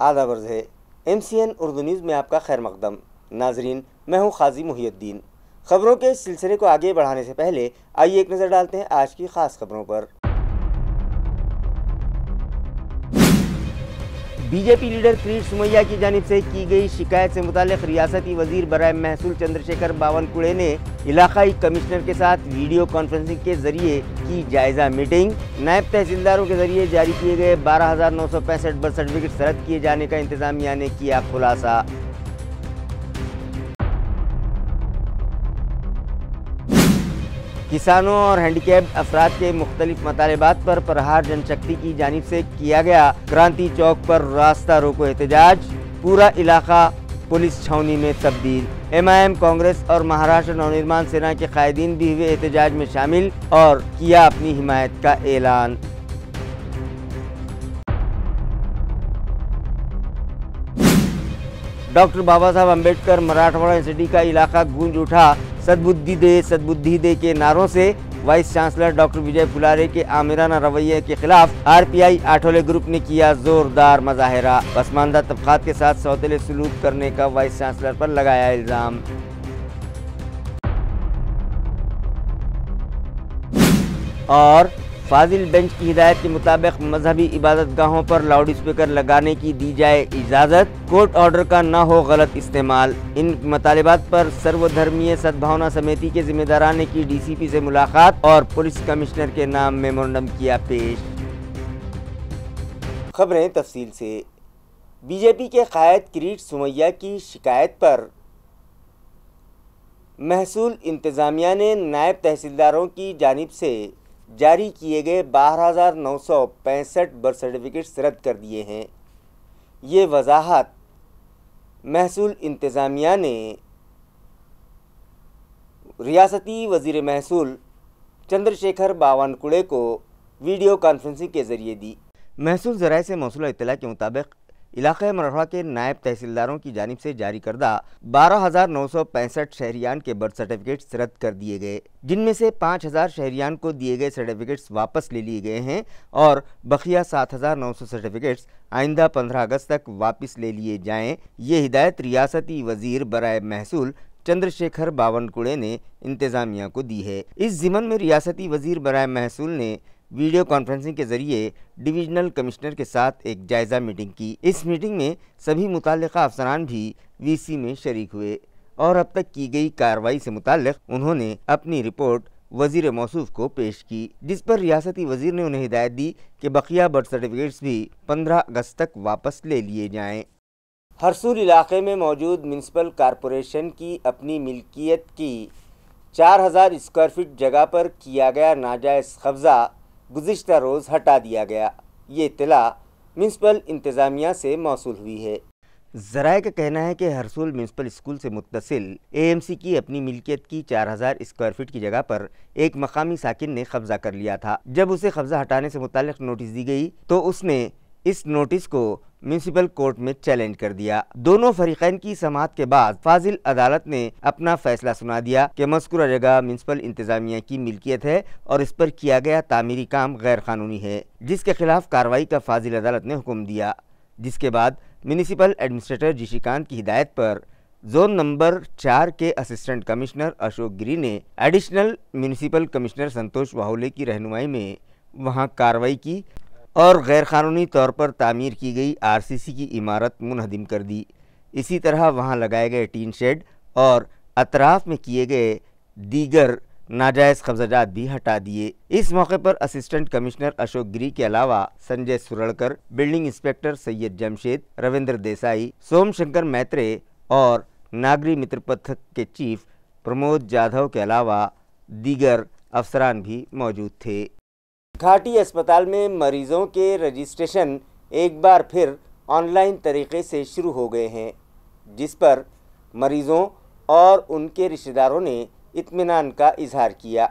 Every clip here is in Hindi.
आदाब अर्ज़ है। MCN उर्दू न्यूज़ में आपका खैर मकदम। नाजरीन, मैं हूँ खाजी मुहियुद्दीन। खबरों के सिलसिले को आगे बढ़ाने से पहले आइए एक नज़र डालते हैं आज की ख़ास खबरों पर। बीजेपी लीडर किरीट सोमैया की जानिब से की गई शिकायत से मुताल्लिक़ रियासती वजीर बराए महसूल चंद्रशेखर बावनकुळे ने इलाकाई कमिश्नर के साथ वीडियो कॉन्फ्रेंसिंग के जरिए की जायज़ा मीटिंग। नायब तहसीलदारों के जरिए जारी किए गए 12,965 बर्थ सर्टिफिकेट रद्द किए जाने का इंतजामिया ने किया खुलासा। किसानों और हैंडीकैप्ड अफराद के मुख्तलिफ मतालिबात पर प्रहार जनशक्ति की जानिब से किया गया क्रांति चौक पर रास्ता रोको एहतजाज। पूरा इलाका पुलिस छावनी में तब्दील। MIM, कांग्रेस और महाराष्ट्र नवनिर्माण सेना के कायदीन भी हुए एहतजाज में शामिल और किया अपनी हिमायत का ऐलान। डॉक्टर बाबा साहब अम्बेडकर मराठवाड़ा यूनिवर्सिटी का इलाका गूंज उठा सद्बुद्धि दे के नारों से। वाइस चांसलर डॉक्टर विजय फुलारे के आमिराना रवैये के खिलाफ RPI आठोले ग्रुप ने किया जोरदार मुजाहरा। पसमानदा तबकात के साथ सौतेले सलूक करने का वाइस चांसलर पर लगाया इल्जाम। और फाजिल बेंच की हिदायत के मुताबिक मजहबी इबादत गाहों पर लाउड स्पीकर लगाने की दी जाए इजाज़त। कोर्ट ऑर्डर का न हो गलत इस्तेमाल। इन मतालिबात पर सर्वधर्मीय सद्भावना समिति के जिम्मेदारान ने की DCP से मुलाकात और पुलिस कमिश्नर के नाम मेमोरेंडम किया पेश। खबरें तफसील से। बीजेपी के कायद किरीट सोमैया की शिकायत पर महसूल इंतजामिया ने नायब तहसीलदारों की जानिब से जारी किए गए 12,965 बर्थ सर्टिफिकेट्स रद्द कर दिए हैं। ये वजाहत महसूल इंतज़ामिया ने रियासती वज़ीर महसूल चंद्रशेखर बावनकुळे को वीडियो कॉन्फ्रेंसिंग के ज़रिए दी। महसूल ज़राए से मौसूल इत्तला के मुताबिक इलाक़े मराठवाड़ा के नायब तहसीलदारों की जानिब से जारी करदा 12,965 शहरियान के बर्थ सर्टिफिकेट्स रद्द कर दिए गए, जिनमें से 5,000 शहरियान को दिए गए सर्टिफिकेट्स वापस ले लिए गए हैं और बकिया 7,900 सर्टिफिकेट्स आइंदा 15 अगस्त तक वापस ले लिए जाएं। ये हिदायत रियासती वज़ीर बराए महसूल चंद्रशेखर बावनकुळे ने इंतज़ामिया को दी है। इस ज़िमन में रियासती वज़ीर बराए महसूल ने वीडियो कॉन्फ्रेंसिंग के जरिए डिवीजनल कमिश्नर के साथ एक जायज़ा मीटिंग की। इस मीटिंग में सभी मुताल्लिक़ा अफसरान भी VC में शरीक हुए और अब तक की गई कार्रवाई से मुताल्लिक़ उन्होंने अपनी रिपोर्ट वज़ीर मौसूफ को पेश की, जिस पर रियासती वज़ीर ने उन्हें हिदायत दी कि बकिया बर्थ सर्टिफिकेट्स भी 15 अगस्त तक वापस ले लिए जाएँ। हरसूल इलाके में मौजूद म्यूनसिपल कॉरपोरेशन की अपनी मिल्कियत की 4,000 स्क्वायर फीट जगह पर किया गया नाजायज़ कब्ज़ा गुज़िश्ता रोज़ हटा दिया गया। ये इत्तला म्यूनसिपल इंतज़ामिया से मौसूल हुई है। ज़राए का कहना है कि हरसूल म्यूनसिपल स्कूल से मुत्तसिल AMC की अपनी मिल्कियत की 4,000 स्क्वायर फीट की जगह पर एक मकामी साकिन ने कब्ज़ा कर लिया था। जब उसे कब्ज़ा हटाने से मुताल्लिक़ नोटिस दी गई तो उसने इस नोटिस को म्यूनसिपल कोर्ट में चैलेंज कर दिया। दोनों फरीक़ैन की समाअत के बाद फाजिल अदालत ने अपना फैसला सुना दिया कि मज़कूरा जगह म्यूनसिपल इंतज़ामिया की मिल्कियत है और इस पर किया गया तामीरी काम गैर कानूनी है, जिसके खिलाफ कार्रवाई का फाजिल अदालत ने हुक्म दिया। जिसके बाद म्यूनसिपल एडमिनिस्ट्रेटर जिशिकांत की हिदायत पर जोन नंबर 4 के असिस्टेंट कमिश्नर अशोक गिरी ने एडिशनल म्यूनसिपल कमिश्नर संतोष वाहुले की रहनुमाई में वहां कार्रवाई की और गैर कानूनी तौर पर तामीर की गई RCC की इमारत मुनहदिम कर दी। इसी तरह वहां लगाए गए टीन शेड और अतराफ में किए गए दीगर नाजायज़ कब्ज़ाजात भी हटा दिए। इस मौके पर असिस्टेंट कमिश्नर अशोक गिरी के अलावा संजय सुरड़कर, बिल्डिंग इंस्पेक्टर सैयद जमशेद, रविंद्र देसाई, सोमशंकर मैत्रे और नागरी मित्र पथक के चीफ प्रमोद जाधव के अलावा दीगर अफसरान भी मौजूद थे। घाटी अस्पताल में मरीज़ों के रजिस्ट्रेशन एक बार फिर ऑनलाइन तरीक़े से शुरू हो गए हैं, जिस पर मरीज़ों और उनके रिश्तेदारों ने इत्मीनान का इजहार किया।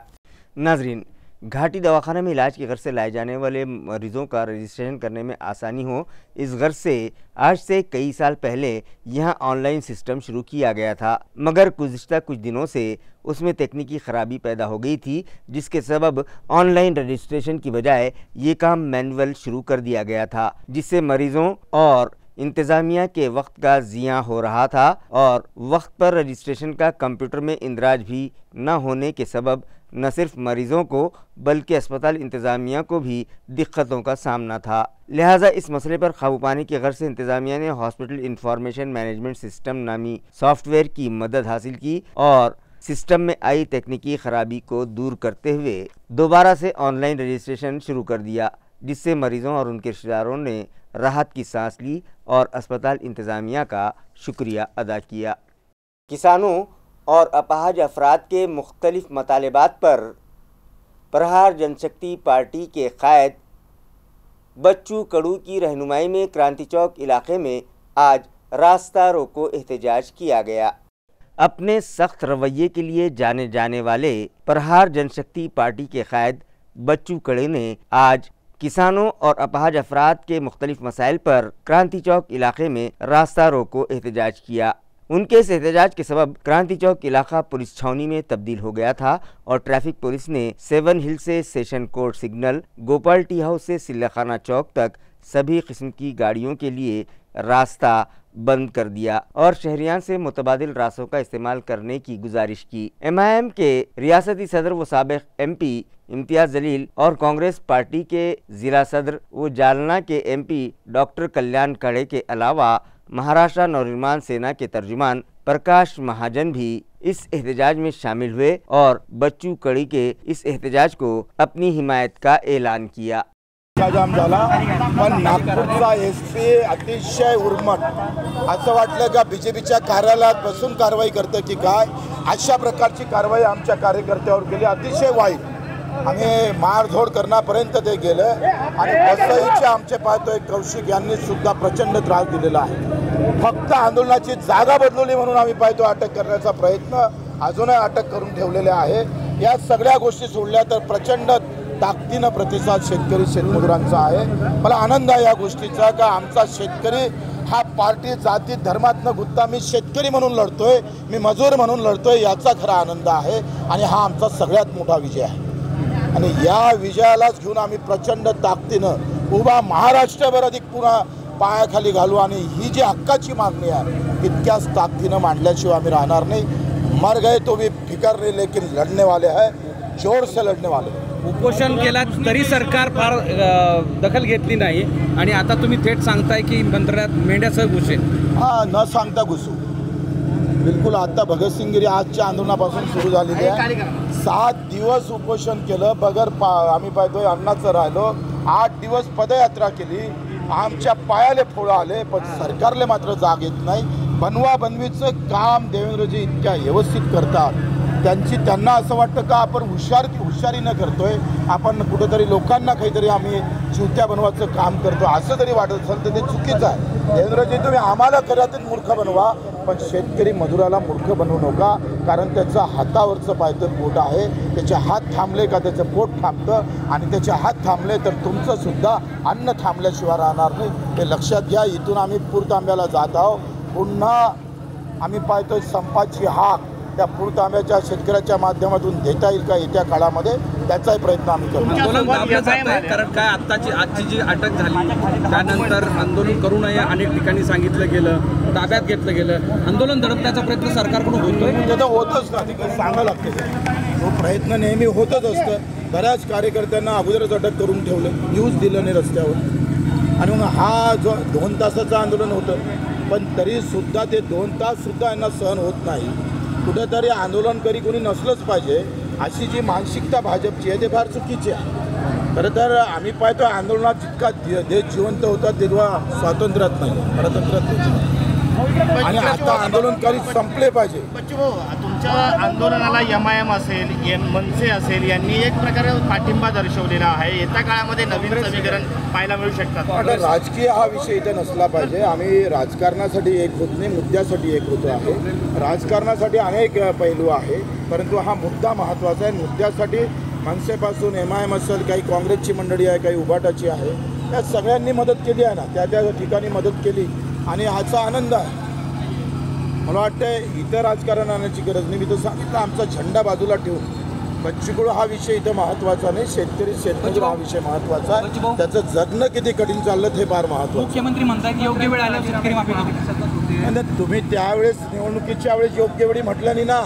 नाजरीन, घाटी दवाखाना में इलाज की गर्ज से लाए जाने वाले मरीज़ों का रजिस्ट्रेशन करने में आसानी हो, इस गर्ज से आज से कई साल पहले यहां ऑनलाइन सिस्टम शुरू किया गया था, मगर गुज़िश्ता कुछ दिनों से उसमें तकनीकी ख़राबी पैदा हो गई थी, जिसके सबब ऑनलाइन रजिस्ट्रेशन की बजाय ये काम मैनुअल शुरू कर दिया गया था, जिससे मरीज़ों और इंतज़ामिया के वक्त का ज़िया हो रहा था और वक्त पर रजिस्ट्रेशन का कंप्यूटर में इंदराज भी न होने के सबब न सिर्फ मरीज़ों को बल्कि अस्पताल इंतज़ामिया को भी दिक्कतों का सामना था। लिहाजा इस मसले पर काबू पाने की गर्ज से इंतज़ामिया ने हॉस्पिटल इंफॉर्मेशन मैनेजमेंट सिस्टम नामी सॉफ्टवेयर की मदद हासिल की और सिस्टम में आई तकनीकी खराबी को दूर करते हुए दोबारा से ऑनलाइन रजिस्ट्रेशन शुरू कर दिया, जिससे मरीज़ों और उनके रिश्तेदारों ने राहत की सांस ली और अस्पताल इंतज़ामिया का शुक्रिया अदा किया। किसानों और अपाहज अफराद के मुख्तलिफ मतालिबात पर प्रहार जनशक्ति पार्टी के कायद बच्चू कड़ू की रहनुमाई में क्रांति चौक इलाके में आज रास्ता रोको एहतजाज किया गया। अपने सख्त रवैये के लिए जाने जाने वाले प्रहार जनशक्ति पार्टी के कायद बच्चू कड़े ने आज किसानों और अपाहज अफराद के मुख्तलिफ मसाइल पर क्रांति चौक इलाके में रास्ता रोको एहतजाज किया। उनके इस एहतजाज के सबब क्रांति चौक इलाका पुलिस छावनी में तब्दील हो गया था और ट्रैफिक पुलिस ने 7 हिल से session court signal, Gopal tea house से सिल्लाखाना चौक तक सभी किस्म की गाड़ियों के लिए रास्ता बंद कर दिया और शहरियान से मुतबादिल रास्तों का इस्तेमाल करने की गुजारिश की। MIM के रियासती सदर व साबिक MP इम्तियाज़ जलील और कांग्रेस पार्टी के ज़िला सदर व जालना के MP डॉक्टर कल्याण कड़े के अलावा महाराष्ट्र नवनिर्माण सेना के तर्जुमान प्रकाश महाजन भी इस एहतजाज में शामिल हुए और बच्चू कड़ी के इस एहतजाज को अपनी हिमायत का ऐलान किया। जाम झाला पण नागपूरचा SP अतिशय उर्मट असं वाटलं का बीजेपीच्या कार्यालयात बसून कारवाई करते की काय, अशा प्रकारची कारवाई आमच्या कार्यकर्त्यावर केली, अतिशय वाईट। आम्ही मारझोड करण्यापर्यंत ते गेले आणि वसईचे आमचे पाहतोय कौशिक यांनी सुद्धा प्रचंड त्रास दिलेला आहे। फक्त आंदोलनाची जागा बदलली म्हणून आम्ही पाहतो अटक करण्याचा प्रयत्न अजूनही अटक करून ठेवलेले आहे। या सगळ्या गोष्टी सोडल्या तर प्रचंड ताकदीनं प्रतिसाद शेतकरी शेतमजुरांचा आहे। मला आनंद आहे या गोष्टीचा का आमचा शेतकरी हा पार्टी जाती धर्मातनं गुत्ता मी शेतकरी म्हणून लढतोय, मी मजूर म्हणून लढतोय, याचा खरा आनंद आहे आणि हा आमचा सगळ्यात मोठा विजय आहे। आणि या विजयालाच घेऊन आम्ही प्रचंड ताकदीनं उभा महाराष्ट्रभर अधिक पुन्हा पायाखाली घालू आणि ही जी हक्काची मागणी आहे तितक्याच ताकदीनं मांडल्याशिवाय आम्ही राहणार नाही। मर गए तो भी फिकर नहीं, लेकिन लढने वाले हैं, जोर से लढने वाले। उपोषण केला तरी सरकार फार दखल घेतली नाही आणि आता तुम्ही थेट सांगताय की मंत्रालयात मेंढ्यासह घुसेल। हां, न सांगता घुसू बिलकुल। आता भगतसिंगगिरी आजच्या आंदोलनापासून सुरू झालेली आहे। 7 दिवस उपोषण केलं बगर आम्ही पाहतोय अन्नाचं राहिलो। 8 दिवस पदयात्रा केली, आमच्या पायाले फोळं आले, पण सरकारले मात्र जाग येत नाही। बनवा बनवीचं काम देवेंद्रजी इतक्या व्यवस्थित करतात, त्यांना असं वाटतं का आपण हुशारीनं करतोय, आपण कुठेतरी लोकांना काहीतरी आम्ही चिवत्या बनवायचं काम करतो असं जरी वाटत असेल तर ते चुकीचं आहे। देवेंद्रजी तुम्ही आम्हाला करातून मूर्ख बनवा, पण शेतकरी मजुराला मूर्ख बनवू नका, कारण त्याचं हातावरचं पायतं पोट आहे। त्याचे हात थांबले का त्याचं पोट थांबतं आणि त्याचे हात थांबले तर तुमचं सुद्धा अन्न थांबल्याशिवाय राहणार नाही, हे लक्षात घ्या। इथून आम्ही पूरतांब्याला जात आहोत, पुन्हा आम्ही पाहतोय संपाची हाक त्या पूरतांब्याच्या शेतकऱ्याच्या माध्यमातून देता येईल का येत्या काळामध्ये, त्याचाही प्रयत्न आम्ही करतो। कारण काय आजची जी अटक झाली त्यानंतर आंदोलन करू नये अनेक ठिकाणी सांगितलं गेलं, ताब्यात घेतलं गेलं, आंदोलन दडपण्याचा प्रयत्न सरकारकडून होतोय। ते तर होतच ना, ते सांगावं लागते, तो प्रयत्न नेहमी होतच असतं। बऱ्याच कार्यकर्त्यांना अगोदरच अटक करून ठेवलं, न्यूज दिलं नाही रस्त्यावर, आणि मग हा जो 2 तासाचं आंदोलन होतं पण तरीसुद्धा ते 2 ताससुद्धा यांना सहन होत नाही। कुठेतरी आंदोलनकरी कोणी नसलंच पाहिजे अशी जी मानसिकता भाजपची आहे ते फार चुकीची आहे। खरं तर आम्ही पाहतो आंदोलनात जितका देश जिवंत होता तेव्हा स्वातंत्र्यात नाही, परतंत्र्यात नाही, आणि आता आंदोलनकारी संपले पाहिजे। तुमच्या आंदोलनाला MIM असेल, मनसे असेल यांनी एक प्रकारे पाठिंबा दर्शवलेला आहे। येत्या काळामध्ये नवीन समीकरण पाहायला मिळू शकतात। आता राजकीय हा विषय इथे नसला पाहिजे। आम्ही राजकारणासाठी एक होत नाही, मुद्द्यासाठी एक होतो आहे। राजकारणासाठी अनेक पैलू आहे, परंतु हा मुद्दा महत्त्वाचा आहे। मुद्द्यासाठी मनसेपासून MIM असेल, काही काँग्रेसची मंडळी आहे, काही उभाटाची आहे, या सगळ्यांनी मदत केली आहे ना, त्या ठिकाणी मदत केली आणि ह्याचा आनंद आहे। मला वाटतं इथं राजकारण आणण्याची गरज नाही। मी तर सांगितलं आमचा झेंडा बाजूला ठेवून बच्चू कडू हा विषय इथं महत्त्वाचा नाही, शेतकरी हा विषय महत्त्वाचा आहे. त्याचं जगणं किती कठीण चाललं हे फार महत्त्वाचं. मुख्यमंत्री म्हणतात योग्य वेळ आल्यावर शेतकरी माफी. आणि तुम्ही त्यावेळेस निवडणुकीच्या वेळेस योग्य वेळी म्हटलं नाही ना,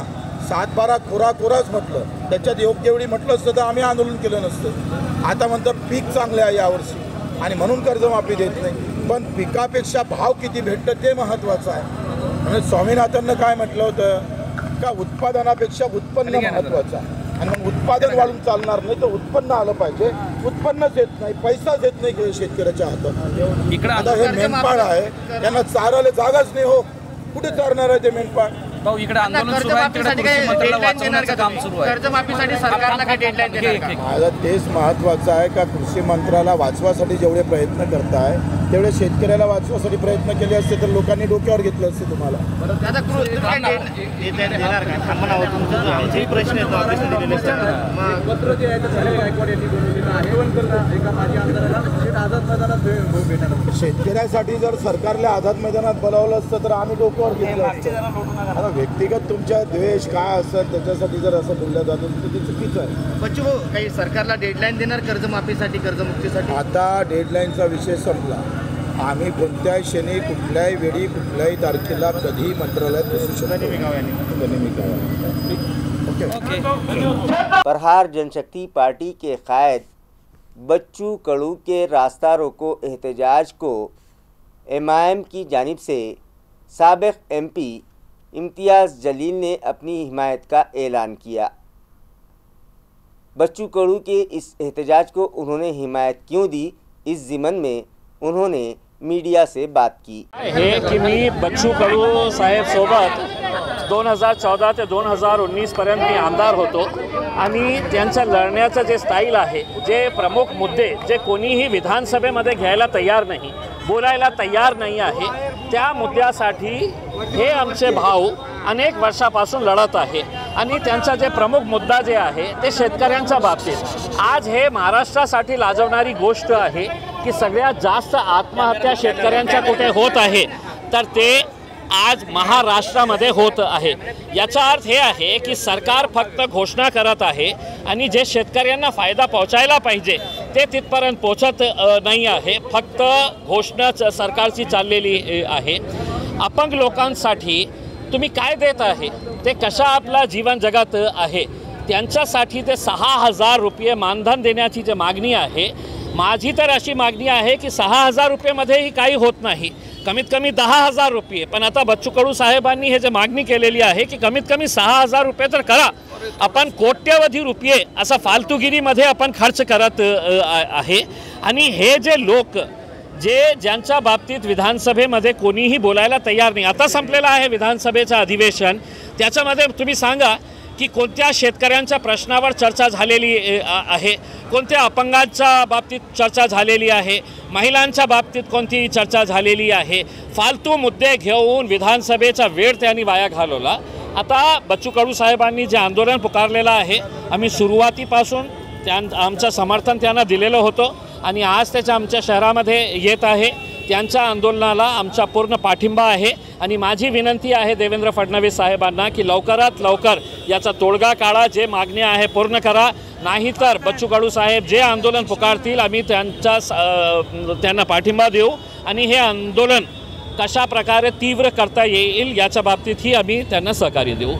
7-12 कोराच म्हटलं. त्याच्यात योग्य वेळी म्हटलं असतं तर आम्ही आंदोलन केलं नसतं. आता म्हणतं पीक चांगले आहे यावर्षी आणि म्हणून कर्जमाफी देत नाही. पण पिकापेक्षा भाव किती भेटतं ते महत्त्वाचं आहे. म्हणजे स्वामीनाथननं काय म्हटलं होतं का उत्पादनापेक्षा उत्पन्न महत्त्वाचं आहे. आणि मग उत्पादन वाढून चालणार नाही तर उत्पन्न आलं पाहिजे. उत्पन्नच येत नाही, पैसाच येत नाही शेतकऱ्याच्या हातात. आता हे मेंढपाळ आहे, त्यांना चारायला जागाच नाही. हो, कुठे चारणार आहे ते मेंढपाळ? इकडे आंदोलन सुरू आहे, तिकडे कृषी मंत्र्याला वाचवण्याचं काम सुरू आहे. कर्जमाफीसाठी सरकारला काय डेडलाईन देणार का? माझा तेच महत्त्वाचं आहे का कृषी मंत्र्याला वाचवासाठी जेवढे प्रयत्न करताय तेवढे शेतकऱ्याला वाचवासाठी प्रयत्न केले असते तर लोकांनी डोक्यावर घेतलं असते तुम्हाला. देणार का? थांबा ना, तुमचे प्रश्न आहेत ऑफिसमध्ये दिलेले असतात. पत्र जे आहे ते झाले गायकवाड यांनी बनवलेलं आहे. एका माजी आमदाराला आझाद मैदानात शेतकऱ्यासाठी जर सरकारला आझाद मैदानात बोलावलं असतं तर आम्ही डोक्यावर घेतलं असतं. आता व्यक्तिगत तुमच्या द्वेष काय असेल त्याच्यासाठी जर असं बोललं जातं तर ते चुकीचं आहे. बच्चू भाऊ, काही सरकारला डेडलाईन देणार कर्जमाफीसाठी, कर्जमुक्तीसाठी? आता डेडलाईनचा विषय संपला. आम्ही कोणत्याही क्षणी, कुठल्याही वेळी, कुठल्याही तारखेला कधीही मंत्रालयात बसू शकतो. प्रहार जनशक्ति पार्टी के कायद बच्चू कडू के रास्ता रोको एहतजाज को एमआईएम की जानिब से साबिक एमपी इम्तियाज़ जलील ने अपनी हिमायत का ऐलान किया। बच्चू कडू के इस एहतजाज को उन्होंने हिमायत क्यों दी, इस ज़िमन में उन्होंने मीडिया से बात की है की मी बच्चू कडू साहेब सोबत 2014 ते 2019 पर्यंत मी आमदार होतो आणि त्यांचं लढण्याचं जे स्टाईल आहे, जे प्रमुख मुद्दे जे कोणीही विधानसभेमध्ये घ्यायला तयार नाही, बोलायला तयार नाही आहे, त्या मुद्द्यासाठी हे आमचे भाऊ अनेक वर्षापासून लढत आहे आणि त्यांचा जे प्रमुख मुद्दा जे आहे ते शेतकऱ्यांच्या बाबतीत. आज हे महाराष्ट्रासाठी लाजवणारी गोष्ट आहे की सगळ्यात जास्त आत्महत्या शेतकऱ्यांच्या कुठे होत आहे तर ते आज महाराष्ट्रामध्ये होत आहे. याचा अर्थ हे आहे की सरकार फक्त घोषणा करत आहे आणि जे शेतकऱ्यांना फायदा पोहोचायला पाहिजे ते तिथपर्यंत पोहोचत नाही आहे. फक्त घोषणाच सरकारची चाललेली आहे. अपंग लोकांसाठी तुम्ही काय देत आहे, ते कशा आपला जीवन जगत आहे, त्यांच्यासाठी ते 6,000 रुपये मानधन देण्याची जी मागणी आहे, माझी तर अशी मागणी आहे की 6,000 रुपयेमध्येही काही होत नाही, कमीत कमी 10,000 रुपये. पण आता बच्चू कडू साहेबांनी हे जे मागणी केलेली आहे की कमीत कमी 6,000 रुपये तर करा. आपण कोट्यवधी रुपये असा फालतूगिरीमध्ये आपण खर्च करत आहे आणि हे जे लोक ज्यांच्या बाबतीत विधानसभेमध्ये कोणीही बोलायला तयार नाही. आता संपलेलं आहे विधानसभेचं अधिवेशन, त्याच्यामध्ये तुम्ही सांगा की कोणत्या शेतकऱ्यांच्या प्रश्नावर चर्चा झालेली आहे, कोणत्या अपंगांच्या बाबतीत चर्चा झालेली आहे, महिलांच्या बाबतीत कोणती चर्चा झालेली आहे. फालतू मुद्दे घेऊन विधानसभेचा वेळ त्यांनी वाया घालवला. आता बच्चू कडू साहेबांनी जे आंदोलन पुकारलेलं आहे, आम्ही सुरुवातीपासून आमचं समर्थन त्यांना दिलेलं होतं आणि आज त्याच्या आमच्या शहरामध्ये येत आहे. त्यांच्या आंदोलनाला आमचा पूर्ण पाठिंबा आहे आणि माझी विनंती आहे देवेंद्र फडणवीस साहेबांना की लवकरात लवकर याचा तोडगा काढा, जे मागण्या आहे पूर्ण करा, नाहीतर बच्चू कडू साहेब जे आंदोलन पुकारतील आम्ही त्यांना पाठिंबा देऊ आणि हे आंदोलन कशा प्रकारे तीव्र करता येईल याच्या बाबतीतही आम्ही त्यांना सहकार्य देऊ.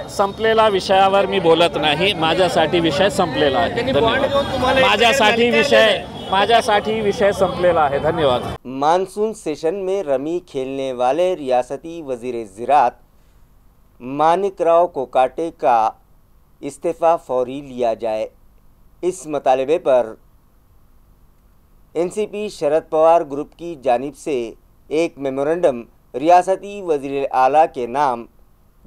संपलेला विषयावर मी बोलत नाही. माझ्यासाठी विषय संपलेला आहे. माझ्यासाठी विषय संपलेला आहे. धन्यवाद. मानसून सेशन में रमी खेलने वाले रियासती वजीर ज़राअत मानिकराव कोकाटे का इस्तीफ़ा फौरी लिया जाए, इस मुतालबे पर एनसीपी शरद पवार ग्रुप की जानिब से एक मेमोरेंडम रियासती वज़ीर आला के नाम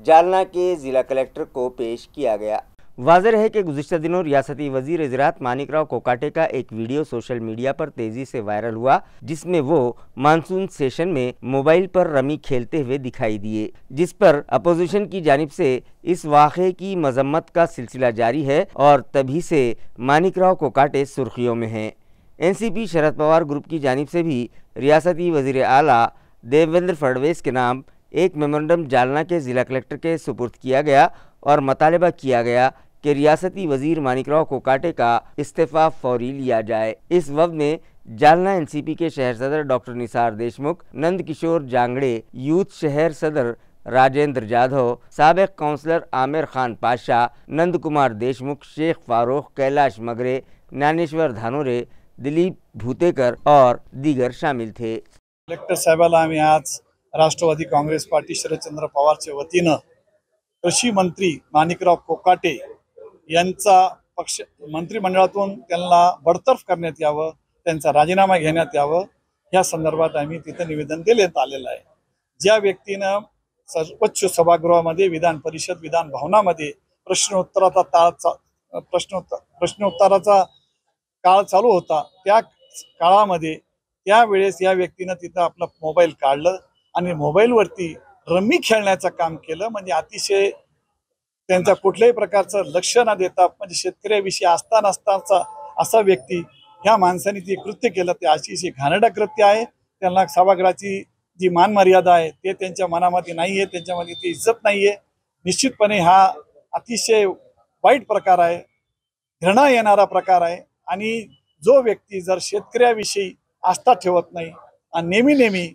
जालना के ज़िला कलेक्टर को पेश किया गया। वाज़ेह है कि गुज़िश्ता दिनों रियासती वज़ीर ज़राअत मानिकराव कोकाटे का एक वीडियो सोशल मीडिया पर तेज़ी से वायरल हुआ, जिसमें वो मानसून सेशन में मोबाइल पर रमी खेलते हुए दिखाई दिए, जिस पर अपोजिशन की जानिब से इस वाक़े की मजम्मत का सिलसिला जारी है और तभी से मानिकराव कोकाटे सुर्खियों में हैं। एनसीपी शरद पवार ग्रुप की जानिब से भी रियासती वज़ीर आला देवेंद्र फडणवीस के नाम एक मेमोरेंडम जालना के जिला कलेक्टर के सुपुर्द किया गया और मुतालबा किया गया कि रियासती वजीर मानिकराव कोकाटे का इस्तीफा फौरी लिया जाए। इस वक्त में जालना एनसीपी के शहर सदर डॉक्टर निसार देशमुख, नंद किशोर जांगड़े, यूथ शहर सदर राजेंद्र जाधव, साबिक काउंसलर आमिर खान पाशा, नंद कुमार देशमुख, शेख फारूक, कैलाश मगरे, ज्ञानेश्वर धानोरे, दिलीप भूतेकर और दीगर शामिल थे। कलेक्टर साहेबाला आम्ही आज राष्ट्रवादी काँग्रेस पार्टी शरदचंद्र पवारच्या वतीनं कृषी मंत्री माणिकराव कोकाटे यांचा पक्ष मंत्रिमंडळातून त्यांना बडतर्फ करण्यात यावं, त्यांचा राजीनामा घेण्यात यावं, या संदर्भात आम्ही तिथं निवेदन देण्यात आलेलं आहे। ज्या व्यक्तीनं सर्वोच्च सभागृहामध्ये विधान परिषद विधान भवनामध्ये प्रश्नोत्तराचा काळ चालू होता, त्या काळामध्ये त्यावेळेस या व्यक्तीनं तिथं आपला मोबाईल काढलं आणि मोबाईलवरती रम्मी खेळण्याचं काम केलं। म्हणजे अतिशय त्यांचा कुठल्याही प्रकारचं लक्ष न देता म्हणजे शेतकऱ्याविषयी आस्था नसताना असा व्यक्ती ह्या माणसाने ते कृत्य केलं, ते अतिशय घाणेरडं कृत्य आहे। त्यांना सभागृहाची जी मान मर्यादा आहे ते त्यांच्या मनामध्ये नाही आहे, त्यांच्यामध्ये ती इज्जत नाही आहे। निश्चितपणे हा अतिशय वाईट प्रकार आहे, घृणा येणारा प्रकार आहे। आणि जो व्यक्ती जर शेतकऱ्याविषयी आस्था ठेवत नाही आणि नेहमी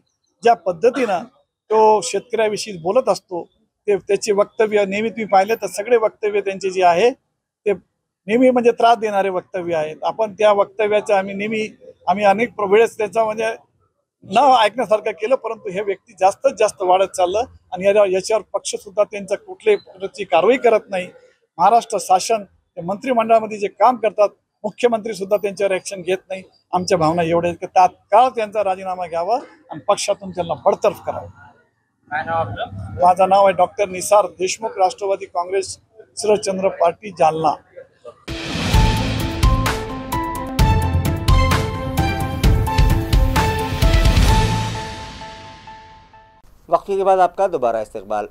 ज्या पद्धतीनं तो शेतकऱ्याविषयी बोलत असतो, ते त्याचे वक्तव्य नेहमी तुम्ही पाहिले तर सगळे वक्तव्य त्यांचे जे आहे ते नेहमी म्हणजे त्रास देणारे वक्तव्य आहेत। आपण त्या वक्तव्याचा आम्ही अनेक वेळेस त्याचा म्हणजे न ऐकण्यासारखं केलं, परंतु हे व्यक्ती जास्तीत जास्त वाढत चाललं आणि याच्यावर पक्ष सुद्धा त्यांचा कुठल्याही प्रकारची कारवाई करत नाही। महाराष्ट्र शासन मंत्रिमंडळामध्ये जे काम करतात, मुख्यमंत्री सुद्धा त्यांच्यावर ऍक्शन घेत नाही। आमच्या भावना एवढ्या आहेत की तात्काळ त्यांचा राजीनामा घ्यावा आणि पक्षातून त्यांना बडतर्फ करावं। माझं नाव आहे डॉक्टर निसार देशमुख, राष्ट्रवादी काँग्रेस शरदचंद्र पार्टी जालना। वक्फे के बाद आपका दोबारा इस्तकबाल।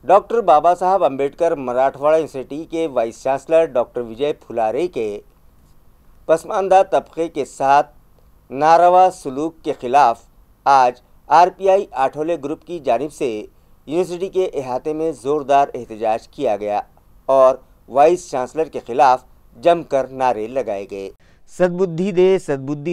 डॉक्टर बाबा साहब अम्बेडकर मराठवाड़ा यूनिवर्सिटी के वाइस चांसलर डॉक्टर विजय फुलारे के पसमानदा तबके के साथ नारवा सलूक के खिलाफ आज आरपीआई आठोले ग्रुप की जानिब से यूनिवर्सिटी के अहाते में ज़ोरदार एहतजाज किया गया और वाइस चांसलर के खिलाफ जमकर नारे लगाए गए। सद्बुद्धि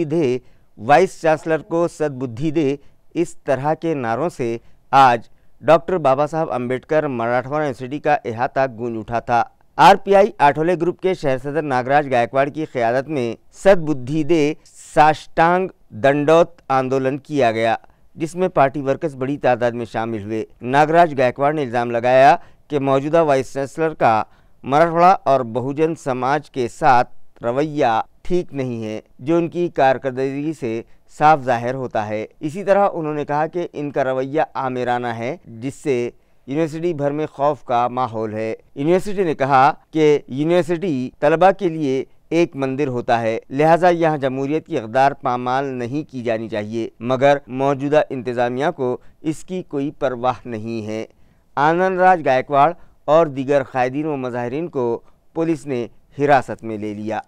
दे, वाइस चांसलर को सद्बुद्धि दे, इस तरह के नारों से आज डॉक्टर बाबा साहब अम्बेडकर मराठवाड़ा यूनिवर्सिटी का अहाता गूंज उठा था। आरपीआई आठोले ग्रुप के शहर सदर नागराज गायकवाड़ की क़यादत में सद्बुद्धि दे साष्टांग दंडौत आंदोलन किया गया, जिसमें पार्टी वर्कर्स बड़ी तादाद में शामिल हुए। नागराज गायकवाड़ ने इल्ज़ाम लगाया कि मौजूदा वाइस चांसलर का मराठवाड़ा और बहुजन समाज के साथ रवैया ठीक नहीं है, जो उनकी कारकर्दगी से साफ जाहिर होता है। इसी तरह उन्होंने कहा कि इनका रवैया आमिराना है, जिससे यूनिवर्सिटी भर में खौफ का माहौल है। यूनिवर्सिटी ने कहा कि यूनिवर्सिटी तलबा के लिए एक मंदिर होता है, लिहाजा यहाँ जमहूरियत की इक़दार पामाल नहीं की जानी चाहिए, मगर मौजूदा इंतज़ामिया को इसकी कोई परवाह नहीं है। आनंद राज गायकवाड़ और दीगर कायदीन व मुजाहिरीन को पुलिस ने हिरासत में ले लिया।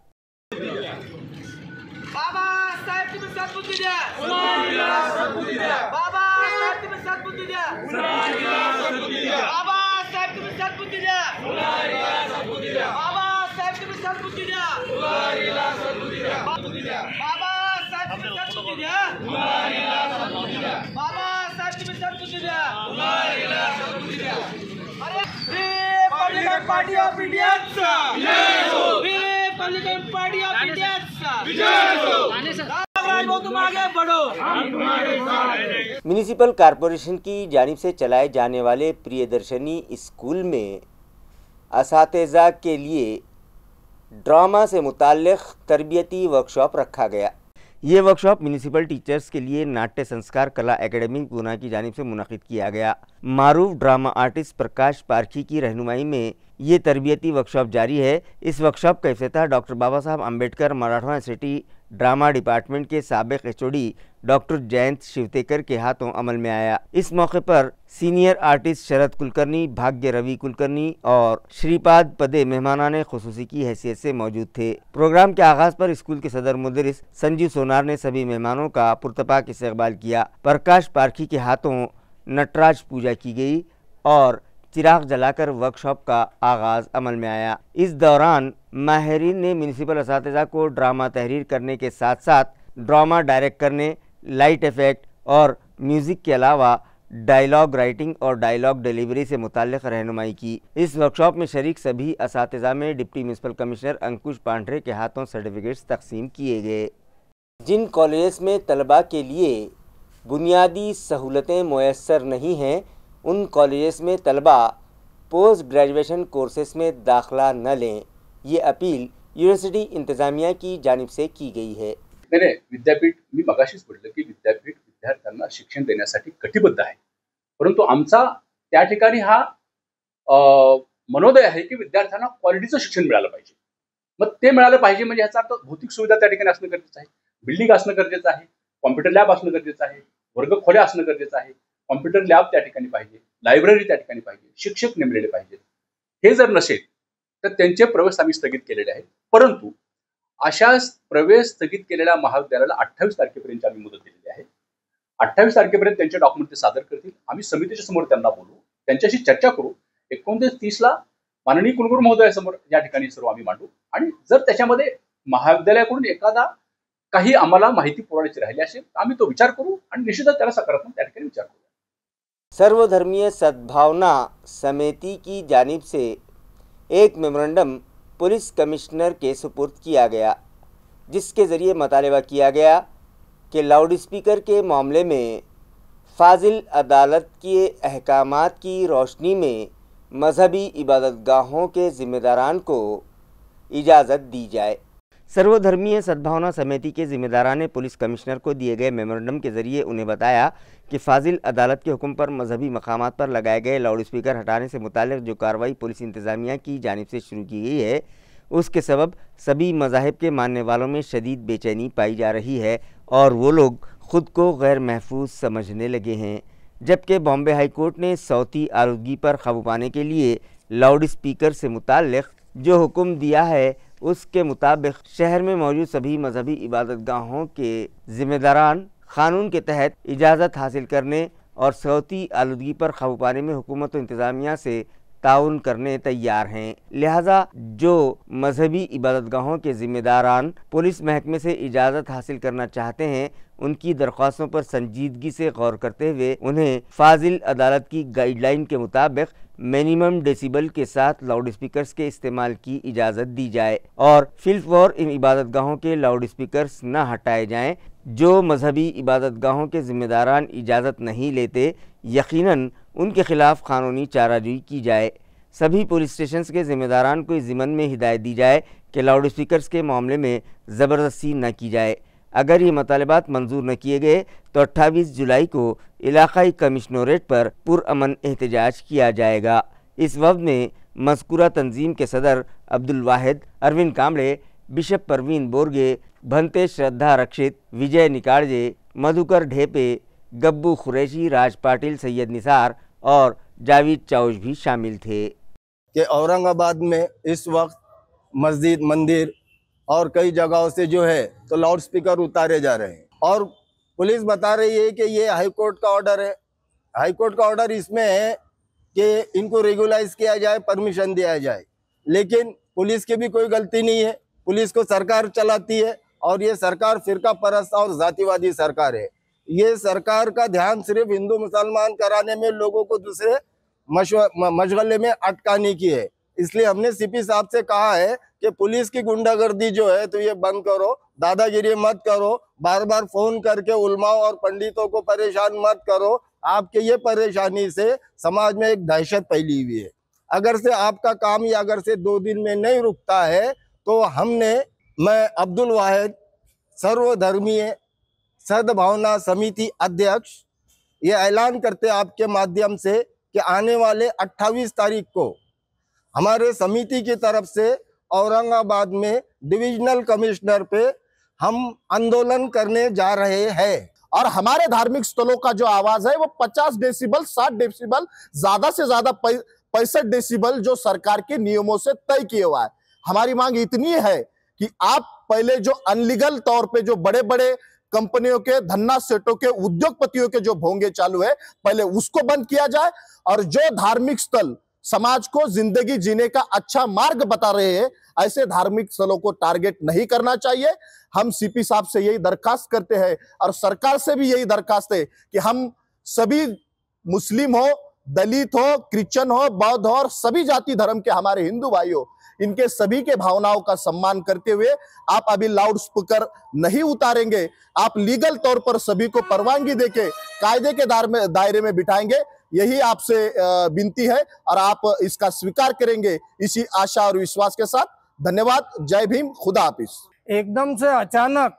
Party of India Republican party of India तुम आगे बढ़ो। म्यूनिसिपल कॉरपोरेशन की जानिब से चलाए जाने वाले प्रियदर्शनी स्कूल में असातिज़ा के लिए ड्रामा से मुताल्लिक़ तरबियती वर्कशॉप रखा गया। ये वर्कशॉप म्यूनिसिपल टीचर्स के लिए नाट्य संस्कार कला एकेडमी पूना की जानिब से मुनक़िद किया गया। मारूफ ड्रामा आर्टिस्ट प्रकाश पारखी की रहनुमाई में ये तरबियती वर्कशॉप जारी है। इस वर्कशॉप का इफ्तिताह डॉक्टर बाबा Saheb Ambedkar Marathwada university drama department के साबिक एचओडी डॉक्टर जयंत शिवतेकर के हाथों अमल में आया। इस मौके पर सीनियर आर्टिस्ट शरद कुलकर्णी, भाग्य रवि कुलकर्णी और श्रीपाद पदे मेहमानाने खुसूसी की हैसियत से मौजूद थे। प्रोग्राम के आगाज पर स्कूल के सदर मुदरिस संजीव सोनार ने सभी मेहमानों का पुरतपाक इस्तकबाल किया। प्रकाश पारखी के हाथों नटराज पूजा की गई और चिराग जलाकर वर्कशॉप का आगाज अमल में आया। इस दौरान माहिरीन ने म्यूनिसिपल असातिज़ा को ड्रामा तहरीर करने के साथ साथ ड्रामा डायरेक्ट करने, लाइट इफेक्ट और म्यूज़िक के अलावा डायलॉग राइटिंग और डायलॉग डिलीवरी से मुताल्लिक़ रहनुमाई की। इस वर्कशॉप में शरीक सभी असातिज़ा में डिप्टी म्यूनिसिपल कमिश्नर अंकुश पांढरे के हाथों सर्टिफिकेट्स तकसीम किए गए। जिन कॉलेज में तलबा के लिए बुनियादी सहूलतें मुयस्सर नहीं हैं, उन कॉलेजेस में तलबा पोस्ट ग्रेजुएशन कोर्सेस में दाखिला न लें। ये अपील यूनिवर्सिटी इंतज़ामिया की जानिब से की गई है। नाही, विद्यापीठ, मी मगाशीच म्हटलं की विद्यापीठ विद्यार्थ्यांना शिक्षण देण्यासाठी कटिबद्ध आहे, परंतु आमचा त्या ठिकाणी हा मनोदय आहे की विद्यार्थ्यांना क्वालिटीचं शिक्षण मिळालं पाहिजे। मग ते मिळालं पाहिजे म्हणजे याचा अर्थ भौतिक सुविधा त्या ठिकाणी असणं गरजेचं आहे, बिल्डिंग असणं गरजेचं आहे, कॉम्प्युटर लॅब असणं गरजेचं आहे, वर्गखोल्या असणं गरजेचं आहे, कॉम्प्युटर लॅब त्या ठिकाणी पाहिजे, लायब्ररी त्या ठिकाणी पाहिजे, शिक्षक नेमलेले पाहिजेत। हे जर नसेल तर त्यांचे प्रवेश आम्ही स्थगित केलेले आहेत, परंतु अशा प्रवेश स्थगित केलेल्या महाविद्यालयाला 28 तारखेपर्यंत आम्ही मुदत दिलेली आहे। 28 तारखेपर्यंत त्यांचे डॉक्युमेंट ते सादर करतील, आम्ही समितीच्या समोर त्यांना बोलू, त्यांच्याशी चर्चा करू। 29-30ला माननीय कुलगुरू महोदयासमोर या ठिकाणी सर्व आम्ही मांडू आणि जर त्याच्यामध्ये महाविद्यालयाकडून एखादा काही आम्हाला माहिती पुरवायची राहिली असेल आम्ही तो विचार करू आणि निश्चितच त्याला सकारात्मक त्या ठिकाणी विचार करू। सर्वधर्मीय सद्भावना समिति की जानिब से एक मेमोरेंडम पुलिस कमिश्नर के सुपुर्द किया गया, जिसके ज़रिए मुतालबा किया गया कि लाउड स्पीकर के मामले में फाजिल अदालत के अहकामात की रोशनी में मजहबी इबादतगाहों के ज़िम्मेदारान को इजाज़त दी जाए। सर्वधर्मीय सद्भावना समिति के ज़िम्मेदारान ने पुलिस कमिश्नर को दिए गए मेमोरेंडम के ज़रिए उन्हें बताया कि फाजिल अदालत के हुक्म पर मजहबी मकामात पर लगाए गए लाउड स्पीकर हटाने से मुताल्लिक़ जो कार्रवाई पुलिस इंतज़ामिया की जानिब से शुरू की गई है, उसके सबब सभी मज़ाहिब के मानने वालों में शदीद बेचैनी पाई जा रही है और वो लोग ख़ुद को गैर महफूज समझने लगे हैं। जबकि बॉम्बे हाई कोर्ट ने सौती आलूदगी पर काबू पाने के लिए लाउड स्पीकर से मुताल्लिक़ जो हुक्म दिया है, उसके मुताबिक शहर में मौजूद सभी मजहबी इबादतगाहों के ज़िम्मेदारान क़ानून के तहत इजाज़त हासिल करने और सौती आलूदगी पर काबू पाने में हुकूमत व इंतज़ामिया से ताउन करने तैयार हैं। लिहाजा जो मजहबी इबादतगाहों के ज़िम्मेदारान पुलिस महकमे से इजाज़त हासिल करना चाहते हैं, उनकी दरख्वास्तों पर संजीदगी से गौर करते हुए उन्हें फाजिल अदालत की गाइडलाइन के मुताबिक मिनिमम डेसिबल के साथ लाउड स्पीकर्स के इस्तेमाल की इजाज़त दी जाए और फिलफौर इन इबादतगाहों के लाउड स्पीकर्स न हटाए जाएं। जो मजहबी इबादतगाहों के ज़िम्मेदारान इजाज़त नहीं लेते, यकीनन उनके ख़िलाफ़ क़ानूनी चाराजोई की जाए। सभी पुलिस स्टेशन के ज़िम्मेदारान को इस ज़िम्मन में हिदायत दी जाए कि लाउड स्पीकर्स के मामले में ज़बरदस्ती न की जाए। अगर ये मतलबात मंजूर न किए गए तो 28 जुलाई को इलाकाई कमिश्नरेट पर पुरअमन एहतजाज किया जाएगा। इस वक्त में मज़कूरा तंजीम के सदर अब्दुल वाहिद, अरविंद कामड़े, बिशप परवीन बोरगे, भंते श्रद्धा रक्षित, विजय निकाड़जे, मधुकर ढेपे, गब्बू खुरैशी, राज पाटिल, सैयद निसार और जावेद चाउश भी शामिल थे। कि औरंगाबाद में इस वक्त मस्जिद, मंदिर और कई जगहों से जो है तो लाउड स्पीकर उतारे जा रहे हैं और पुलिस बता रही है कि ये हाई कोर्ट का ऑर्डर है। हाई कोर्ट का ऑर्डर इसमें है कि इनको रेगुलाइज किया जाए, परमिशन दिया जाए, लेकिन पुलिस की भी कोई गलती नहीं है। पुलिस को सरकार चलाती है और ये सरकार फिरका परस्त और जातिवादी सरकार है। ये सरकार का ध्यान सिर्फ हिंदू मुसलमान कराने में, लोगों को दूसरे मशगले में अटकाने की है। इसलिए हमने सीपी साहब से कहा है कि पुलिस की गुंडागर्दी जो है तो ये बंद करो, दादागिरी मत करो, बार बार फोन करके उलमाओं और पंडितों को परेशान मत करो। आपके ये परेशानी से समाज में एक दहशत फैली हुई है। अगर से आपका काम या अगर से 2 दिन में नहीं रुकता है तो मैं अब्दुल वाहिद, सर्वधर्मीय सद्भावना समिति अध्यक्ष, ये ऐलान करते आपके माध्यम से कि आने वाले 28 तारीख को हमारे समिति की तरफ से औरंगाबाद में डिविजनल कमिश्नर पे हम आंदोलन करने जा रहे हैं। और हमारे धार्मिक स्थलों का जो आवाज है वो 50 डेसिबल 60 डेसिबल ज्यादा से ज्यादा 65 डेसिबल जो सरकार के नियमों से तय किया हुआ है। हमारी मांग इतनी है कि आप पहले जो अनलीगल तौर पे जो बड़े बड़े कंपनियों के धन्ना सेठों के उद्योगपतियों के जो भोंगे चालू है पहले उसको बंद किया जाए, और जो धार्मिक स्थल समाज को जिंदगी जीने का अच्छा मार्ग बता रहे हैं ऐसे धार्मिक स्थलों को टारगेट नहीं करना चाहिए। हम सीपी साहब से यही दरखास्त करते हैं और सरकार से भी यही दरखास्त है कि हम सभी मुस्लिम हो, दलित हो, क्रिश्चियन हो, बौद्ध हो और सभी जाति धर्म के हमारे हिंदू भाइयों, इनके सभी के भावनाओं का सम्मान करते हुए आप अभी लाउड स्पीकर नहीं उतारेंगे, आप लीगल तौर पर सभी को परवानगी देके कायदे के दायरे में बिठाएंगे, यही आपसे विनती है और आप इसका स्वीकार करेंगे इसी आशा और विश्वास के साथ। धन्यवाद। जय भीम। खुदा हाफिज। एकदम से अचानक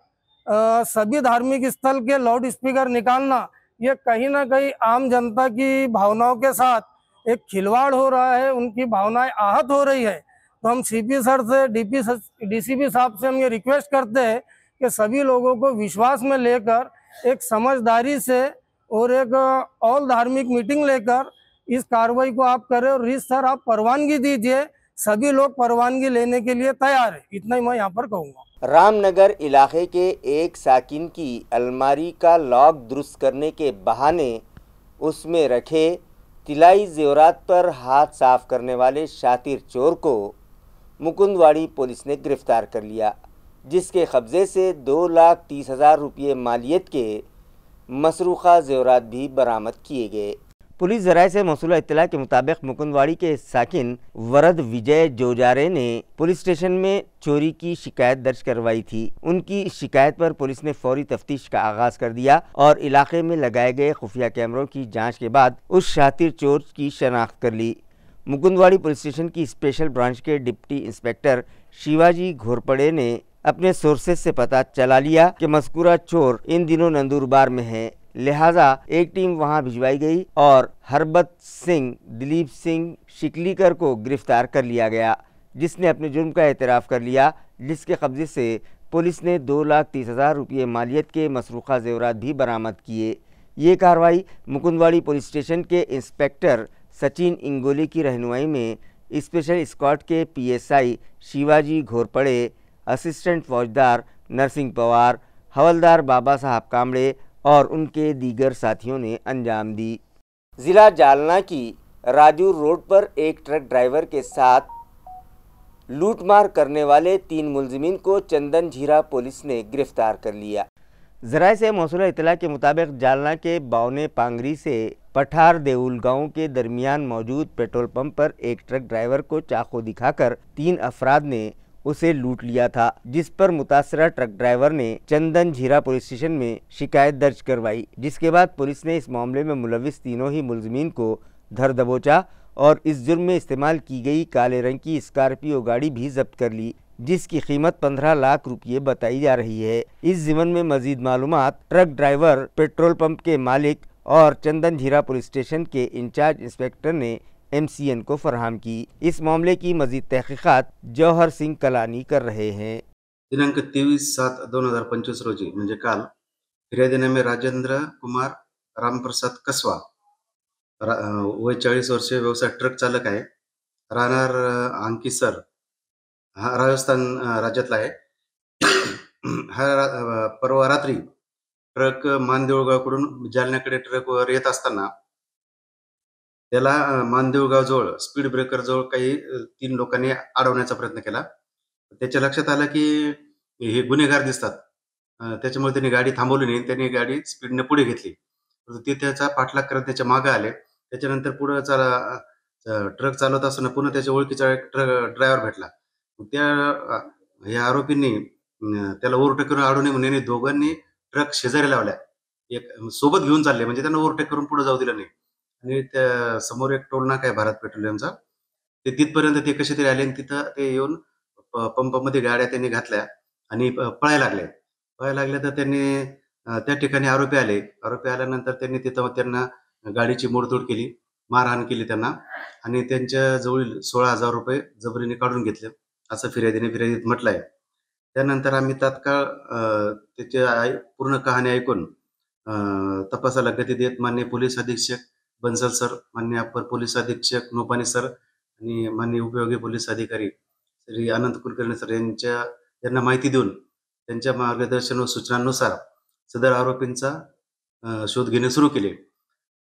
सभी धार्मिक स्थल के लाउड स्पीकर निकालना ये कहीं ना कहीं आम जनता की भावनाओं के साथ एक खिलवाड़ हो रहा है, उनकी भावनाएं आहत हो रही है। तो हम सीपी सर से डीसीपी साहब से हम ये रिक्वेस्ट करते हैं कि सभी लोगों को विश्वास में लेकर एक समझदारी से और एक ऑल धार्मिक मीटिंग लेकर इस कार्रवाई को आप करें। और इस सर आप परवानगी दीजिए, सभी लोग परवानगी लेने के लिए तैयार है, इतना ही मैं यहाँ पर कहूँगा। रामनगर इलाके के एक साकिन की अलमारी का लॉक दुरुस्त करने के बहाने उसमें रखे तिलाई जेवरात पर हाथ साफ करने वाले शातिर चोर को मुकुंदवाड़ी पुलिस ने गिरफ्तार कर लिया, जिसके कब्जे से 2,30,000 रुपये मालियत के मसरूखा जेवरात भी बरामद किए गए। पुलिस जराये से मौसूला इत्तला के मुताबिक मुकुंदवाड़ी के साकिन वरद विजय जोजारे ने पुलिस स्टेशन में चोरी की शिकायत दर्ज करवाई थी। उनकी शिकायत पर पुलिस ने फौरी तफ्तीश का आगाज कर दिया और इलाके में लगाए गए खुफिया कैमरों की जांच के बाद उस शातिर चोर की शनाख्त कर ली। मुकुंदवाड़ी पुलिस स्टेशन की स्पेशल ब्रांच के डिप्टी इंस्पेक्टर शिवाजी घोरपड़े ने अपने सोर्सेज से पता चला लिया कि मज़कूरा चोर इन दिनों नंदुरबार में है, लिहाजा एक टीम वहां भिजवाई गई और हरबत सिंह दिलीप सिंह शिकलीकर को गिरफ्तार कर लिया गया, जिसने अपने जुर्म का एतराफ़ कर लिया, जिसके कब्जे से पुलिस ने 2,30,000 रुपये मालियत के मसरूखा जेवरात भी बरामद किए। ये कार्रवाई मुकुंदवाड़ी पुलिस स्टेशन के इंस्पेक्टर सचिन इंगोले की रहनुमाई में स्पेशल स्क्वाड के पीएसआई शिवाजी घोरपड़े, असिस्टेंट फौजदार नरसिंह पवार, हवलदार बाबा साहब कामड़े और उनके दीगर साथियों ने अंजाम दी। ज़िला जालना की राजूर रोड पर एक ट्रक ड्राइवर के साथ लूटमार करने वाले 3 मुलजिमीन को चंदन झीरा पुलिस ने गिरफ्तार कर लिया। ज़राए से मौसूला इत्तला के मुताबिक जालना के बावने पांगरी से पठार देउल गांव के दरमियान मौजूद पेट्रोल पंप पर एक ट्रक ड्राइवर को चाकू दिखाकर 3 अफराद ने उसे लूट लिया था, जिस पर मुतासरा ट्रक ड्राइवर ने चंदन झीरा पुलिस स्टेशन में शिकायत दर्ज करवाई, जिसके बाद पुलिस ने इस मामले में मुलविस तीनों ही मुलजिमीन को धर दबोचा और इस जुर्म में इस्तेमाल की गई काले रंग की स्कॉर्पियो गाड़ी भी जब्त कर ली, जिसकी कीमत 15 लाख रुपये बताई जा रही है। इस ज़िमन में मजीद मालूमात ट्रक ड्राइवर, पेट्रोल पंप के मालिक और चंदन झीरा पुलिस स्टेशन के इंचार्ज इंस्पेक्टर ने MCN को फराहम की। इस मामले की मजीद तहकीकात जौहर सिंह कलानी कर रहे हैं। दिनांक 23/7/2025 रोजी म्हणजे काल फिर्यादीनामे राजेंद्र कुमार रामप्रसाद कसवा वय 40 वर्षीय, व्यवसाय ट्रक चालक आहे, राहणार अंकिसर, हा राजस्थान राज्यातला आहे। हा परवा रात्री ट्रक मानदेवगावकडून जालन्याकडे ट्रकवर येत असताना त्याला मानदेवगाव जवळ स्पीड ब्रेकर जवळ काही 3 लोकांनी अडवण्याचा प्रयत्न केला। त्याच्या लक्षात आलं की हे गुन्हेगार दिसतात, त्याच्यामुळे त्यांनी गाडी थांबवली नाही, त्यांनी गाडी स्पीडने पुढे घेतली। ते त्याचा पाठलाग करत त्याच्या मागे आले। त्याच्यानंतर पुढे ट्रक चालवत असताना पुन्हा त्याच्या ओळखीचा एक ड्रायव्हर भेटला। त्या या आरोपींनी त्याला ओव्हरटेक करून अडवणे म्हणून दोघांनी ट्रक शेजारी लावल्या, एक सोबत घेऊन चालले, म्हणजे त्यांना ओव्हरटेक करून पुढे जाऊ दिलं नाही। आणि त्या समोर एक टोल नाका आहे भारत पेट्रोलियमचा, ते तिथपर्यंत ते कसे तरी आले आणि तिथं ते येऊन पंपामध्ये गाड्या त्यांनी घातल्या आणि पळायला लागले। तर त्यांनी त्या ठिकाणी आरोपी आल्यानंतर त्यांनी तिथं त्यांना गाडीची मोडतोड केली, मारहाण केली त्यांना आणि त्यांच्या जवळील 16,000 रुपये जबरीने काढून घेतले, असं फिर्यादीत म्हटलंय। त्यानंतर आम्ही तात्काळ त्याची पूर्ण कहाणी ऐकून तपासाला गती देत माननीय पोलीस अधीक्षक बन्सल सर, माननीय अप्पर पोलीस अधीक्षक नोपानी सर आणि माननीय उपयोगी पोलीस अधिकारी श्री अनंत कुलकर्णी सर यांना माहिती देऊन त्यांच्या मार्गदर्शन व सूचनांनुसार सदर आरोपींचा शोध घेणे सुरू केले.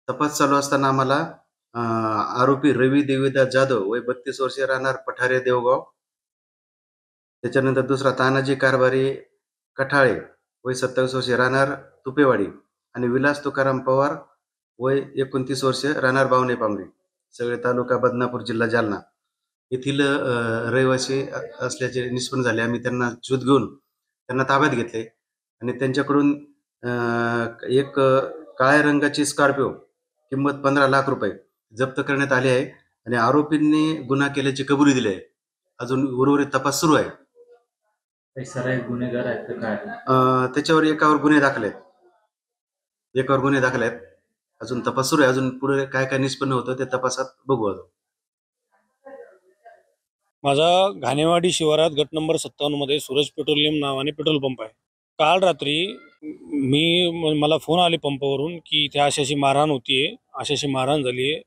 तपास चालू असताना आम्हाला आरोपी रवी देवीदास जाधव वय 32 वर्षे राहणार पठारे देवगाव, त्याच्यानंतर दुसरा तानाजी कारभारी कठाळे वय 27 वर्षे राहणार तुपेवाडी आणि विलास तुकाराम पवार वय 29 वर्षे राहणार बावणे पांगरी, सगळे तालुका बदनापूर जिल्हा जालना येथील रहिवासी असल्याचे निष्पन्न झाले. आम्ही त्यांना शोध घेऊन त्यांना ताब्यात घेतले आणि त्यांच्याकडून एक काळ्या रंगाची स्कॉर्पिओ किंमत 15 लाख रुपये जप्त करण्यात आली आहे आणि आरोपींनी गुन्हा केल्याची कबुली दिली आहे. अजून उर्वरित तपास सुरू आहे. गुन्हेगार आहेत काय? त्याच्यावर एकावर गुन्हे दाखल आहेत. अजून तपास सुरू आहे. अजून पुढे काय काय निष्पन्न होतं ते तपासात बघू. माझा घाणेवाडी शिवारात गट नंबर 57 मध्ये सूरज पेट्रोलियम नावाने पेट्रोल पंप आहे. काल रात्री मला फोन आले पंपावरून की इथे अशी मारहाण होतीये, अशी मारहाण झाली आहे.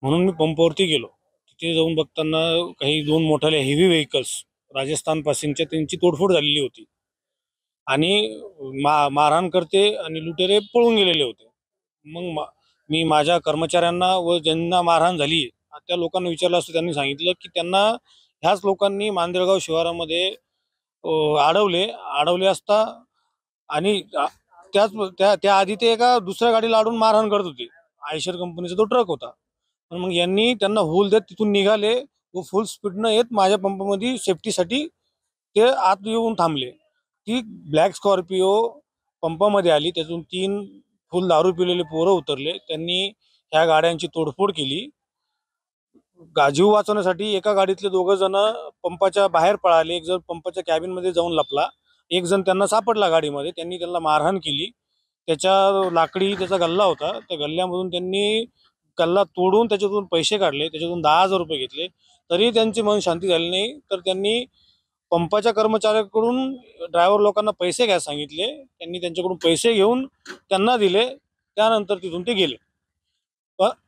म्हणून मी पंपावरती गेलो. तिथे जाऊन बघताना काही 2 मोठाले हेवी व्हेकल्स राजस्थान पासिंगच्या त्यांची तोडफोड झालेली होती आणि मारहाण करते आणि लुटेरे पळून गेलेले होते. मग मी माझ्या कर्मचाऱ्यांना व ज्यांना मारहाण झाली त्या लोकांना विचारलं असतं. त्यांनी सांगितलं की त्यांना ह्याच लोकांनी मांदेळगाव शिवारामध्ये अडवले असता आणि त्या आधी ते एका दुसऱ्या गाडीला अडवून मारहाण करत होते. आयशर कंपनीचा तो ट्रक होता. मग यांनी त्यांना होल देत तिथून निघाले व फुल स्पीडनं येत माझ्या पंपामध्ये सेफ्टीसाठी ते आत येऊन थांबले. ती ब्लॅक स्कॉर्पिओ पंपामध्ये आली. त्यातून 3 फुल दारू पिलेले पोरं उतरले. त्यांनी ह्या गाड्यांची तोडफोड केली. जीव वाचवण्यासाठी एका गाडीतले 2 जण पंपाच्या बाहेर पळाले. एक जण पंपाच्या कॅबिनमध्ये जाऊन लपला. एक जण त्यांना सापडला गाडीमध्ये. त्यांनी त्यांना मारहाण केली. त्याचा गल्ला होता. त्या गल्ल्यामधून त्यांनी गल्ला तोडून त्याच्यातून पैसे काढले. त्याच्यातून 10,000 रुपये घेतले. तरी त्यांची मन शांती झाली नाही. तर त्यांनी पंपाच्या कर्मचाऱ्याकडून ड्रायव्हर लोकांना पैसे घ्यायला सांगितले. त्यांनी त्यांच्याकडून पैसे घेऊन त्यांना दिले. त्यानंतर तिथून ते गेले.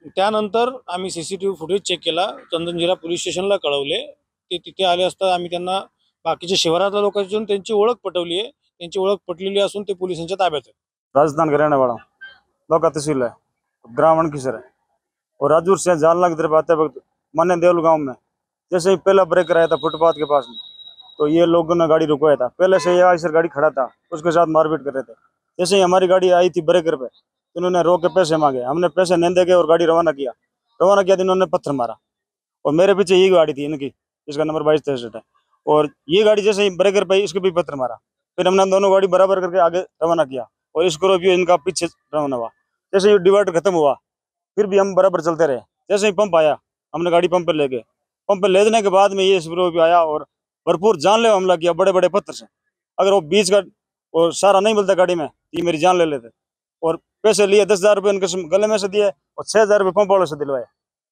त्यानंतर आम्ही CCTV फुटेज चेक केला. चंदनजिरा पोलीस स्टेशनला कळवले. ते तिथे आले असता आम्ही त्यांना बाकीच्या शिवारातल्या लोकांची त्यांची ओळख पटवली आहे. त्यांची ओळख पटलेली असून ते पोलिसांच्या ताब्यात आहे. राजस्थान का रहने वाला हूँ, लौका तहसील है, ग्राम वनकिसर है और राजूर से जालना की तरफ आते वक्त मन्ने देवल गांव में जैसे ही पहला ब्रेक आया था फुटपाथ के पास में, तो ये लोगों ने गाड़ी रुकवाया था। पहले से ये आयसर गाड़ी खड़ा था, उसके साथ मारपीट कर रहे थे। जैसे ही हमारी गाड़ी आई थी ब्रेकर पे, इन्होंने रोक के पैसे मांगे। हमने पैसे नहीं दे के और गाड़ी रवाना किया तो इन्होंने पत्थर मारा। और मेरे पीछे ये गाड़ी थी इनकी, जिसका नंबर 2263 है, और ये गाड़ी जैसे ही ब्रेकर पे इसको भी पत्थर मारा। फिर हमने दोनों गाड़ी बराबर करके आगे रवाना किया और स्कॉर्पियो इनका पीछे रवाना हुआ। जैसे ही डिवाइडर खत्म हुआ फिर भी हम बराबर चलते रहे। जैसे ही पंप आया हमने गाड़ी पंप पर ले गए। पंप पर ले देने के बाद में ये स्कॉर्पियो आया और भरपूर जानलेवा हमला किया बड़े बड़े पत्थर से। अगर वो बीच का और सारा नहीं मिलता गाड़ी में, ये मेरी जान ले लेते। और पैसे लिए 10,000 रुपये उनके गले में से दिए और 6,000 रुपये पंप वालों से दिलवाए।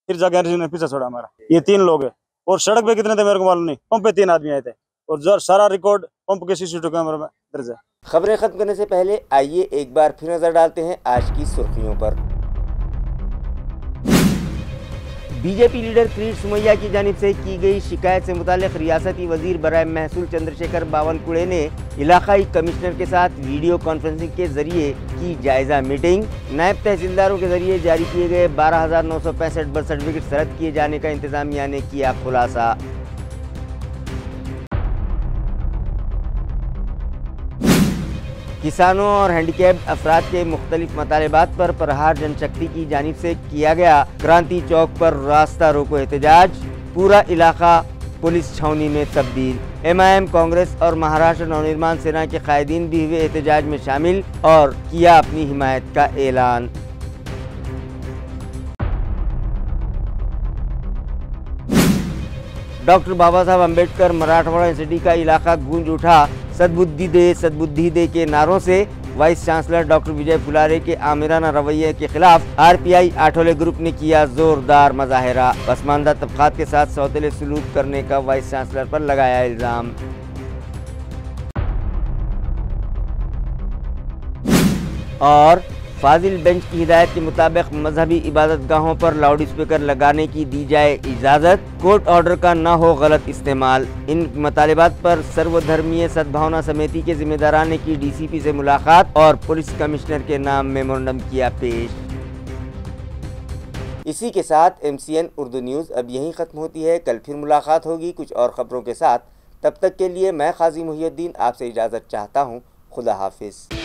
फिर जाकर ने पीछे छोड़ा हमारा। ये 3 लोग है और सड़क पे कितने थे मेरे को मालूम नहीं, पंप पे 3 आदमी आए थे और जो सारा रिकॉर्ड पंप के CCTV कैमरे में दर्ज है। खबरें खत्म करने से पहले आइए एक बार फिर नजर डालते हैं आज की सुर्खियों पर। बीजेपी लीडर किरीट सोमैया की जानिब से की गई शिकायत से मुतालिक रियासती वजीर बराए महसूल चंद्रशेखर बावनकुळे ने इलाकाई कमिश्नर के साथ वीडियो कॉन्फ्रेंसिंग के जरिए की जायजा मीटिंग। नायब तहसीलदारों के जरिए जारी किए गए 12,965 बर्थ सर्टिफिकेट रद्द किए जाने का इंतजामिया ने किया खुलासा। किसानों और हैंडीकैप्ड अफराद के मुख्तलिफ मतालिबात पर प्रहार जनशक्ति की जानिब से किया गया क्रांति चौक पर रास्ता रोको एहतजाज। पूरा इलाका पुलिस छावनी में तब्दील। MIM, कांग्रेस और महाराष्ट्र नवनिर्माण सेना के कायदीन भी हुए एहतजाज में शामिल और किया अपनी हिमायत का ऐलान। डॉक्टर बाबा साहब अम्बेडकर मराठवाड़ा यूनिवर्सिटी का इलाका गूंज उठा सद्बुद्धि दे के नारों से। वाइस चांसलर डॉक्टर विजय फुलारे के आमिराना रवैये के खिलाफ RPI आठोले ग्रुप ने किया जोरदार मुजाहरा। पसमानदा तबकात के साथ सौतेले सलूक करने का वाइस चांसलर पर लगाया इल्जाम। और फाजिल बेंच की हिदायत के मुताबिक मजहबी इबादत गाहों पर लाउड स्पीकर लगाने की दी जाए इजाज़त। कोर्ट ऑर्डर का न हो गलत इस्तेमाल। इन मतालिबात पर सर्वधर्मीय सद्भावना समिति के जिम्मेदारान ने की DCP से मुलाकात और पुलिस कमिश्नर के नाम मेमोरेंडम किया पेश। इसी के साथ MCN उर्दू न्यूज़ अब यहीं ख़त्म होती है। कल फिर मुलाकात होगी कुछ और ख़बरों के साथ। तब तक के लिए मैं काजी मुहियुद्दीन आपसे इजाज़त चाहता हूँ। खुदा हाफिज़।